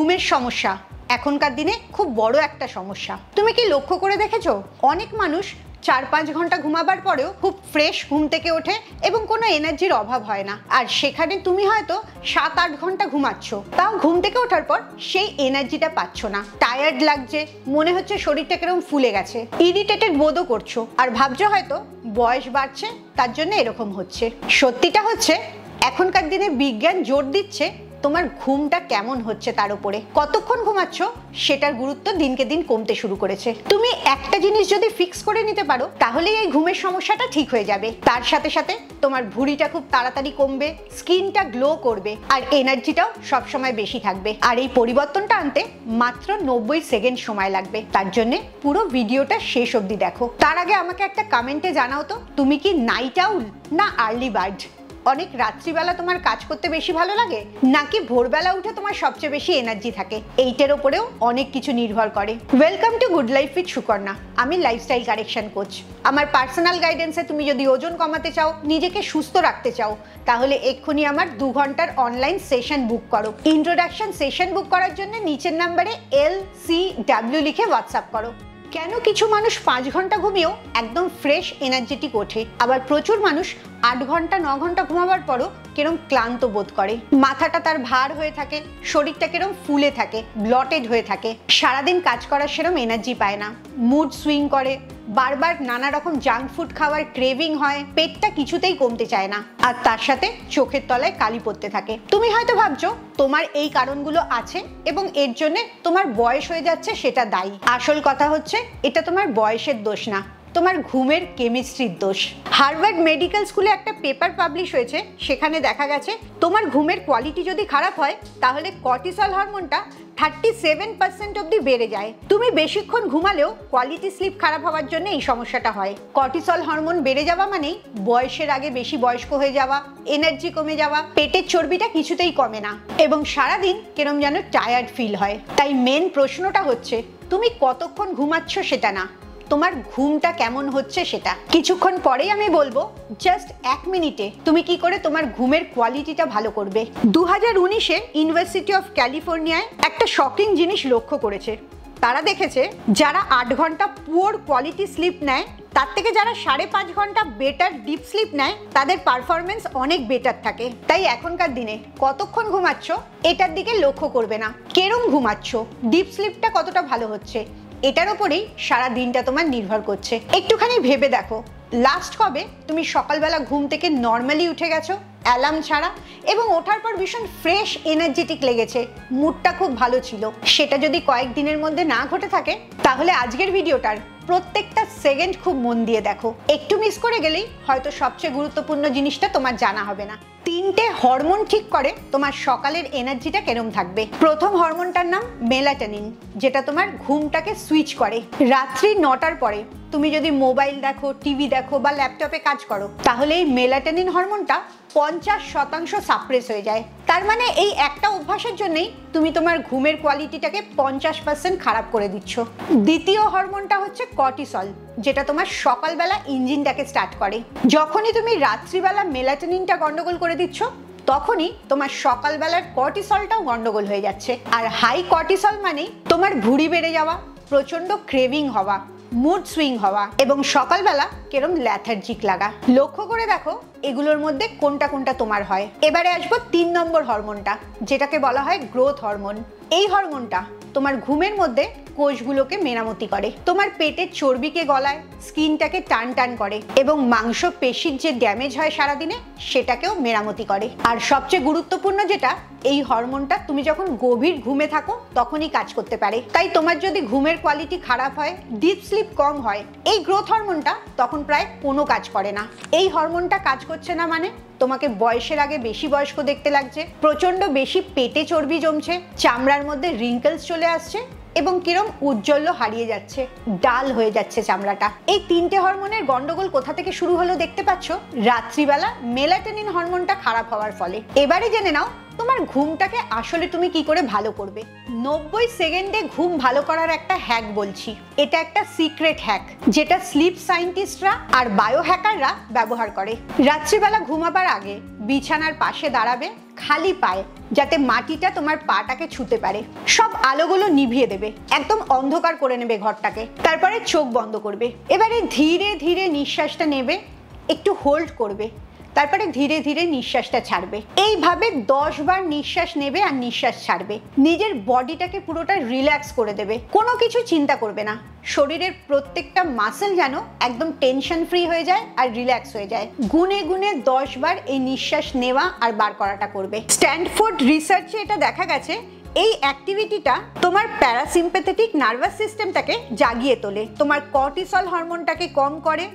ঘুমের সমস্যা এখনকার দিনে খুব বড় একটা সমস্যা। তুমি কি লক্ষ্য করে দেখেছো, অনেক মানুষ 4-5 ঘন্টা ঘুমাবার পরেও খুব ফ্রেশ ঘুম থেকে ওঠে এবং কোনো এনার্জির অভাব হয় না। আর সেখানে তুমি হয়তো 7-8 ঘন্টা ঘুমাচ্ছ, তাও ঘুম থেকে ওঠার পর সেই এনার্জিটা পাচ্ছ না। টায়ার্ড লাগছে, মনে হচ্ছে শরীরটা কিরকম ফুলে গেছে, ইরিটেটেড বোধও করছো, আর ভাবছো হয়তো বয়স বাড়ছে তার জন্য এরকম হচ্ছে। সত্যিটা হচ্ছে এখনকার দিনে বিজ্ঞান জোর দিচ্ছে তোমার ঘুমটা কেমন হচ্ছে তার উপরে। কতক্ষণ ঘুমাচ্ছ সেটার গুরুত্ব দিনকে দিন কমতে শুরু করেছে। তুমি একটা জিনিস যদি ফিক্স করে নিতে পারো তাহলেই এই ঘুমের সমস্যাটা ঠিক হয়ে যাবে। তার সাথে সাথে তোমার ভুঁড়িটা খুব তাড়াতাড়ি কমবে, স্কিনটা গ্লো করবে, আর এনার্জিটাও সবসময় বেশি থাকবে। আর এই পরিবর্তনটা আনতে মাত্র 90 সেকেন্ড সময় লাগবে। তার জন্য পুরো ভিডিওটা শেষ অবধি দেখো। তার আগে আমাকে একটা কমেন্টে জানাও তো, তুমি কি নাইট আউল না আর্লি বার্ড? অনেক রাত্রিবেলা তোমার কাজ করতে বেশি ভালো লাগে, নাকি ভোরবেলা উঠে তোমার সবচেয়ে বেশি এনার্জি থাকে? এইটার উপরেও অনেক কিছু নির্ভর করে। Welcome to good life with Sukarna. আমি লাইফস্টাইল কারেকশন কোচ। আমার পার্সোনাল গাইডেন্সে তুমি যদি ওজন কমাতে চাও, নিজেকে সুস্থ রাখতে চাও, তাহলে এক্ষুনি আমার 2 ঘন্টার অনলাইন সেশন বুক করো। ইন্ট্রোডাকশন সেশন বুক করার জন্য নিচের নাম্বারে LCW লিখে হোয়াটসঅ্যাপ করো। কেন কিছু মানুষ 5 ঘন্টা ঘুমিয়েও একদম ফ্রেশ এনার্জেটিক ওঠে, আবার প্রচুর মানুষ 8 ঘন্টা 9 ঘন্টা ঘুমাবার পরও কিরম ক্লান্ত বোধ করে, মাথাটা তার ভার হয়ে থাকে, শরীরটা কিরম ফুলে থাকে, ব্লটেড হয়ে থাকে, সারাদিন কাজ করার সেরম এনার্জি পায় না, মুড সুইং করে, বারবার নানা রকম জাঙ্ক ফুড খাওয়ার ক্রেভিং হয়, পেটটা কিছুতেই কমতে চায় না, আর তার সাথে চোখের তলায় কালি পড়তে থাকে। তুমি হয়তো ভাবছো তোমার এই কারণগুলো আছে এবং এর জন্য তোমার বয়স হয়ে যাচ্ছে সেটা দায়ী। আসল কথা হচ্ছে এটা তোমার বয়সের দোষ না, তোমার ঘুমের কেমিস্ট্রির দোষ। হার্ভার্ড মেডিকেল স্কুলে একটা পেপার পাবলিশ হয়েছে, সেখানে দেখা গেছে তোমার ঘুমের কোয়ালিটি যদি খারাপ হয় তাহলে কর্টিসল হরমোনটা 37% অবধি বেড়ে যায়। তুমি বেশিক্ষণ ঘুমালেও কোয়ালিটি স্লিপ খারাপ হওয়ার জন্য এই সমস্যাটা হয়। কর্টিসল হরমোন বেড়ে যাওয়া মানেই বয়সের আগে বেশি বয়স্ক হয়ে যাওয়া, এনার্জি কমে যাওয়া, পেটের চর্বিটা কিছুতেই কমে না, এবং সারাদিন কেরম যেন টায়ার্ড ফিল হয়। তাই মেন প্রশ্নটা হচ্ছে তুমি কতক্ষণ ঘুমাচ্ছ সেটা না, তোমার ঘুমটা কেমন হচ্ছে সেটা। কিছুক্ষণ পরেই আমি বলবো জাস্ট 1 মিনিটে তুমি কি করে তোমার ঘুমের কোয়ালিটিটা ভালো করবে। 2019-এ ইউনিভার্সিটি অফ ক্যালিফোর্নিয়ায় একটা শকিং জিনিস লক্ষ্য করেছে। তারা দেখেছে যারা 8 ঘন্টা পুয়ার কোয়ালিটি স্লিপ নেয় তার থেকে যারা 5.5 ঘন্টা বেটার ডিপ স্লিপ নেয় তাদের পারফরমেন্স অনেক বেটার থাকে। তাই এখনকার দিনে কতক্ষণ ঘুমাচ্ছ এটার দিকে লক্ষ্য করবে না, কেরম ঘুমাচ্ছ, ডিপ স্লিপটা কতটা ভালো হচ্ছে, এটার উপরেই সারা দিনটা তোমার নির্ভর করছে। একটুখানি ভেবে দেখো, লাস্ট কবে তুমি সকালবেলা ঘুম থেকে নর্মালি উঠে গেছো অ্যালার্ম ছাড়া, এবং ওঠার পর ভীষণ ফ্রেশ এনার্জেটিক লেগেছে, মুডটা খুব ভালো ছিল? সেটা যদি কয়েকদিনের মধ্যে না ঘটে থাকে তাহলে আজকের ভিডিওটার প্রত্যেকটা সেকেন্ড খুব মন দিয়ে দেখো। একটু মিস করে গেলেই হয়তো সবচেয়ে গুরুত্বপূর্ণ জিনিসটা তোমার জানা হবে না। 3টে হরমোন ঠিক করে তোমার সকালের এনার্জিটা কেরম থাকবে। প্রথম হরমোনটার নাম মেলাটোনিন, যেটা তোমার ঘুমটাকে সুইচ করে। রাত্রি 9টার পরে তুমি যদি মোবাইল দেখো, টিভি দেখো বা ল্যাপটপে কাজ করো তাহলে এই মেলাটোনিন হরমোনটা 50% সাপ্রেস হয়ে যায়। তার মানে এই একটা অভ্যাসের জন্যই তুমি তোমার ঘুমের কোয়ালিটিটাকে 50% খারাপ করে দিচ্ছ। দ্বিতীয় হরমোনটা হচ্ছে কর্টিসল, যেটা তোমার সকালবেলা ইঞ্জিনটাকে স্টার্ট করে। যখনই তুমি রাত্রিবেলা মেলাটোনিনটা গন্ডগোল করে দিচ্ছ তখনই তোমার সকালবেলার কর্টিসলটাও গন্ডগোল হয়ে যাচ্ছে। আর হাই কর্টিসল মানেই তোমার ভুঁড়ি বেড়ে যাওয়া, প্রচন্ড ক্রেভিং হওয়া, মুড সুইং হওয়া এবং সকালবেলা কেরম ল্যাথার্জিক লাগা। লক্ষ্য করে দেখো এগুলোর মধ্যে কোনটা কোনটা তোমার হয়। এবারে আসবো 3 নম্বর হরমোনটা, যেটাকে বলা হয় গ্রোথ হরমোন। এই হরমোনটা তোমার ঘুমের মধ্যে কোষগুলোকে মেরামতি করে, তোমার পেটের চর্বিকে গলায়, স্কিনটাকে টান টান করে এবং মাংস পেশির যে ড্যামেজ হয় সারাদিনে সেটাকেও মেরামতি করে। আর সবচেয়ে গুরুত্বপূর্ণ যেটা, এই হরমোনটা তুমি যখন গভীর ঘুমে থাকো তখনই কাজ করতে পারে। তাই তোমার যদি ঘুমের কোয়ালিটি খারাপ হয়, ডিপ স্লিপ কম হয়, এই গ্রোথ হরমোনটা তখন প্রায় কোনো কাজ করে না। এই হরমোনটা কাজ করছে না মানে তোমাকে বয়সের আগে বেশি বয়স্ক দেখতে লাগছে, প্রচন্ড বেশি পেটে চর্বি জমছে, চামড়ার মধ্যে রিঙ্কেলস চলে আসছে এবং কিরম উজ্জ্বল্য হারিয়ে যাচ্ছে, ডাল হয়ে যাচ্ছে চামড়াটা। এই 3টে হরমোনের গন্ডগোল কোথা থেকে শুরু হলো দেখতে পাচ্ছ? রাত্রিবেলা মেলাটোনিন হরমোনটা খারাপ হওয়ার ফলে। এবারে জেনে নাও তোমার ঘুমটাকে আসলে তুমি কি করে ভালো করবে। 90 সেকেন্ডে ঘুম ভালো করার একটা হ্যাক বলছি। এটা একটা সিক্রেট হ্যাক যেটা স্লিপ সায়েন্টিস্টরা আর বায়ো হ্যাকাররা ব্যবহার করে। রাত্রিবেলা ঘুমাবার আগে বিছানার পাশে দাঁড়াবে খালি পায়ে, যাতে মাটিটা তোমার পাটাকে ছুতে পারে। সব আলোগুলো নিভিয়ে দেবে, একদম অন্ধকার করে নেবে ঘরটাকে। তারপরে চোখ বন্ধ করবে। এবারে ধীরে ধীরে নিঃশ্বাসটা নেবে, একটু হোল্ড করবে, তারপরে ধীরে ধীরে নিঃশ্বাসটা ছাড়বে। এইভাবে 10 বার নিঃশ্বাস নেবে আর নিঃশ্বাস ছাড়বে। নিজের বডিটাকে পুরোটা রিল্যাক্স করে দেবে, কোনো কিছু চিন্তা করবে না। শরীরের প্রত্যেকটা মাসেল যেন একদম টেনশন ফ্রি হয়ে যায় আর রিল্যাক্স হয়ে যায়। গুনে গুনে 10 বার এই নিঃশ্বাস নেওয়া আর বার করাটা করবে। স্ট্যানফোর্ড রিসার্চে এটা দেখা গেছে, এই অ্যাক্টিভিটিটা তোমার প্যারাসিম্প্যাথেটিক নার্ভাস সিস্টেমটাকে জাগিয়ে তোলে, তোমার কর্টিসল হরমোনটাকে কম করে,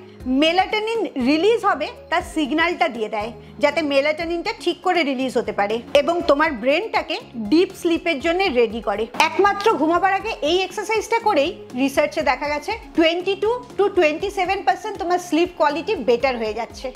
মেলাটোনিন রিলিজ হবে তার সিগন্যালটা দিয়ে দেয়, যাতে মেলাটোনিনটা ঠিক করে রিলিজ হতে পারে, এবং তোমার ব্রেনটাকে ডিপ স্লিপের জন্য রেডি করে। একমাত্র ঘুমাবার আগে এই এক্সারসাইজটা করেই রিসার্চে দেখা গেছে 22 to 27% তোমার স্লিপ কোয়ালিটি বেটার হয়ে যাচ্ছে।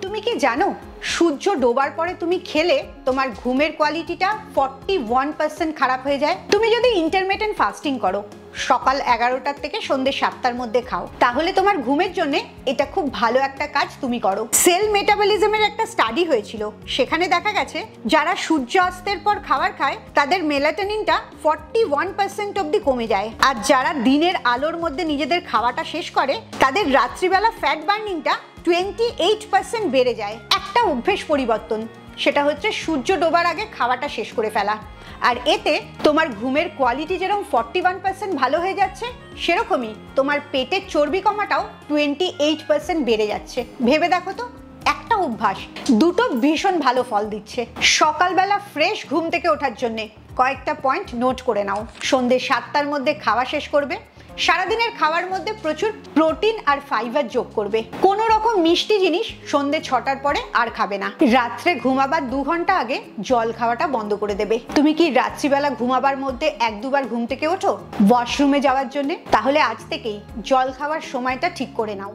তুমি কি জানো, সূর্য ডোবার পরে তুমি খেলে তোমার ঘুমের কোয়ালিটিটা 41% খারাপ হয়ে যায়। তুমি যদি ইন্টারমিটেন্ট ফাস্টিং করো, সকাল 11টার থেকে সন্ধ্যে 7টার মধ্যে খাও, তাহলে তোমার ঘুমের জন্য এটা খুব ভালো একটা কাজ তুমি করো। সেল মেটাবলিজমের একটা স্টাডি হয়েছিল, সেখানে দেখা গেছে যারা সূর্যাস্তের পর খাবার খায় তাদের মেলাটোনিনটা 41% অবধি কমে যায়, আর যারা দিনের আলোর মধ্যে নিজেদের খাওয়াটা শেষ করে তাদের রাত্রিবেলা ফ্যাট বার্নিংটা 28% বেড়ে যায়। একটা অভ্যেস পরিবর্তন, সেটা হচ্ছে সূর্য ডোবার আগে খাওয়াটা শেষ করে ফেলা, আর এতে তোমার ঘুমের কোয়ালিটি যেরকম 41% ভালো হয়ে যাচ্ছে, সেরকমই তোমার পেটের চর্বি কমাটাও 28% বেড়ে যাচ্ছে। ভেবে দেখো তো, একটা অভ্যাস দুটো ভীষণ ভালো ফল দিচ্ছে। সকালবেলা ফ্রেশ ঘুম থেকে ওঠার জন্যে কয়েকটা পয়েন্ট নোট করে নাও। সন্ধ্যে 7টার মধ্যে খাওয়া শেষ করবে। সারাদিনের খাওয়ার মধ্যে প্রচুর প্রোটিন আর ফাইবার যোগ করবে। কোনো রকম মিষ্টি জিনিস সন্ধ্যে 6টার পরে আর খাবে না। রাত্রে ঘুমাবার 2 ঘন্টা আগে জল খাওয়াটা বন্ধ করে দেবে। তুমি কি রাত্রিবেলা ঘুমাবার মধ্যে 1-2 বার ঘুম থেকে ওঠো ওয়াশরুমে যাওয়ার জন্য? তাহলে আজ থেকেই জল খাওয়ার সময়টা ঠিক করে নাও।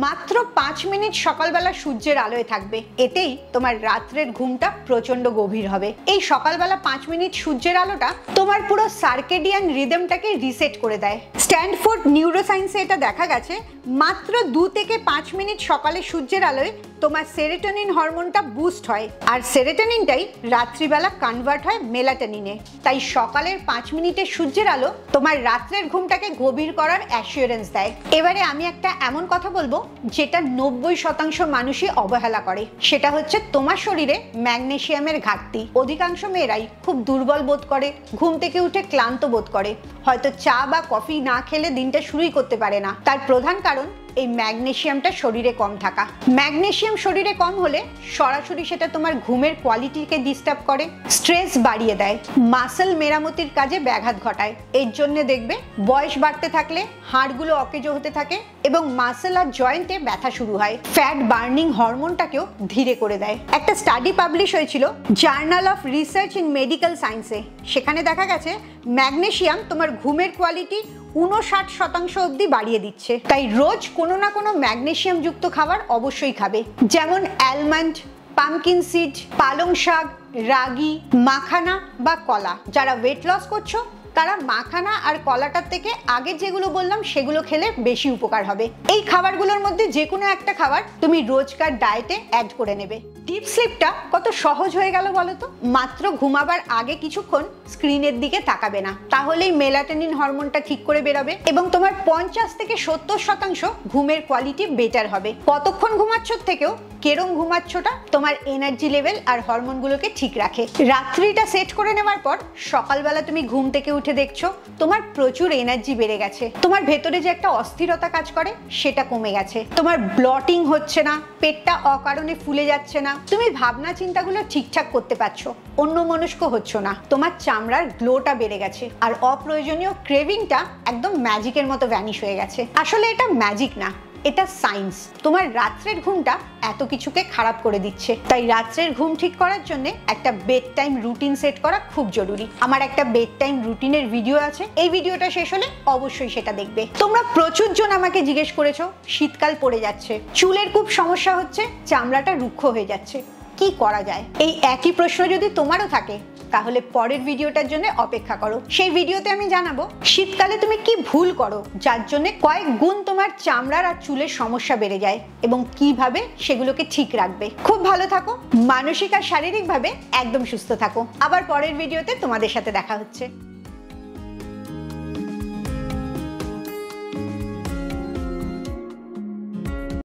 মাত্র 5 মিনিট সকালবেলা সূর্যের আলোয় থাকবে, এতেই তোমার রাত্রের ঘুমটা প্রচন্ড গভীর হবে। এই সকালবেলা 5 মিনিট সূর্যের আলোটা তোমার পুরো সার্কেডিয়ান রিদমটাকে রিসেট করে দেয়। স্ট্যানফোর্ড নিউরোসায়েন্সে এটা দেখা গেছে, মাত্র 2 থেকে 5 মিনিট সকালে সূর্যের আলোয় তোমার সেরোটোনিন হরমোনটা বুস্ট হয়, আর সেরোটোনিনটাই রাত্রিবেলা কনভার্ট হয় মেলাটোনিনে। তাই সকালের 5 মিনিটের সূর্যের আলো তোমার রাত্রের ঘুমটাকে গভীর করার অ্যাসিওরেন্স দেয়। এবারে আমি একটা এমন কথা বলবো যেটা 90% মানুষই অবহেলা করে, সেটা হচ্ছে তোমার শরীরে ম্যাগনেসিয়ামের ঘাটতি। অধিকাংশ মেয়েরাই খুব দুর্বল বোধ করে, ঘুম থেকে উঠে ক্লান্ত বোধ করে, হয়তো চা বা কফি না খেলে দিনটা শুরুই করতে পারে না। তার প্রধান কারণ এই ম্যাগনেসিয়ামটা শরীরে কম থাকা। ম্যাগনেসিয়াম শরীরে কম হলে সরাসরি সেটা তোমার ঘুমের কোয়ালিটিকে ডিস্টার্ব করে, স্ট্রেস বাড়িয়ে দেয়, মাসেল মেরামতির কাজে ব্যাঘাত ঘটায়। এর জন্য দেখবে বয়স বাড়তে থাকলে হাড়গুলো অকেজো হতে থাকে এবং মাসেল আর জয়েন্টে ব্যথা শুরু হয়। ফ্যাট বার্নিং হরমোনটাকেও ধীরে করে দেয়। একটা স্টাডি পাবলিশ হয়েছিল journal of research in medical সায়েন্সে, সেখানে দেখা গেছে ম্যাগনেসিয়াম তোমার ঘুমের কোয়ালিটি 59% অবধি বাড়িয়ে দিচ্ছে। তাই রোজ কোনো না কোনো ম্যাগনেসিয়াম যুক্ত খাবার অবশ্যই খাবে, যেমন অ্যালমন্ড, পামকিন সিড, পালং শাক, রাগি, মাখানা বা কলা। যারা ওয়েট লস করছো তারা মাখানা আর কলাটার থেকে আগে যেগুলো বললাম সেগুলো খেলে বেশি উপকার হবে। এই খাবারগুলোর মধ্যে যে কোনো একটা খাবার তুমি রোজকার ডায়েটে অ্যাড করে নেবে। ডিপ স্লিপটা কত সহজ হয়ে গেল বলো তো। মাত্র ঘুমাবার আগে কিছুক্ষণ স্ক্রিনের দিকে তাকাবে না, তাহলেই মেলাটোনিন হরমোনটা ঠিক করে বেরোবে এবং তোমার 50 থেকে 70% ঘুমের কোয়ালিটি বেটার হবে। কতক্ষণ ঘুমাচ্ছ থেকেও কেরম ঘুমাচ্ছটা তোমার এনার্জি লেভেল আর হরমোনগুলোকে ঠিক রাখে। রাত্রিটা সেট করে নেওয়ার পর সকালবেলা তুমি ঘুম থেকে উঠে দেখছো তোমার প্রচুর এনার্জি বেড়ে গেছে, তোমার ভেতরে যে একটা অস্থিরতা কাজ করে সেটা কমে গেছে, তোমার ব্লটিং হচ্ছে না, পেটটা অকারণে ফুলে যাচ্ছে না, তুমি ভাবনা চিন্তাগুলো ঠিকঠাক করতে পারছো, অন্যমনস্ক হচ্ছ না, তোমার চামড়ার গ্লোটা বেড়ে গেছে, আর অপ্রয়োজনীয় ক্রেভিংটা একদম ম্যাজিকের মতো ভ্যানিশ হয়ে গেছে। আসলে এটা ম্যাজিক না, এটা সায়েন্স। তোমার রাত্রের ঘুমটা এত কিছুকে খারাপ করে দিচ্ছে। তাই রাত্রের ঘুম ঠিক করার জন্য একটা বেড টাইম রুটিন সেট করা খুব জরুরি। আমার একটা বেড টাইম রুটিনের ভিডিও আছে, এই ভিডিওটা শেষ হলে অবশ্যই সেটা দেখবে। তোমরা প্রচুর জন আমাকে জিজ্ঞেস করেছো শীতকাল পড়ে যাচ্ছে, চুলের খুব সমস্যা হচ্ছে, চামড়াটা রুক্ষ হয়ে যাচ্ছে, কি করা যায়? এই একই প্রশ্ন যদি তোমারও থাকে তাহলে পরের ভিডিওটার জন্য অপেক্ষা করো। সেই ভিডিওতে আমি জানাবো শীতকালে তুমি কি ভুল করো যার জন্য কয়েক গুণ তোমার চামড়ার আর চুলের সমস্যা বেড়ে যায় এবং কিভাবে সেগুলোকে ঠিক রাখবে। খুব ভালো থাকো, মানসিক আর শারীরিকভাবে একদম সুস্থ থাকো। আবার পরের ভিডিওতে তোমাদের সাথে দেখা হচ্ছে।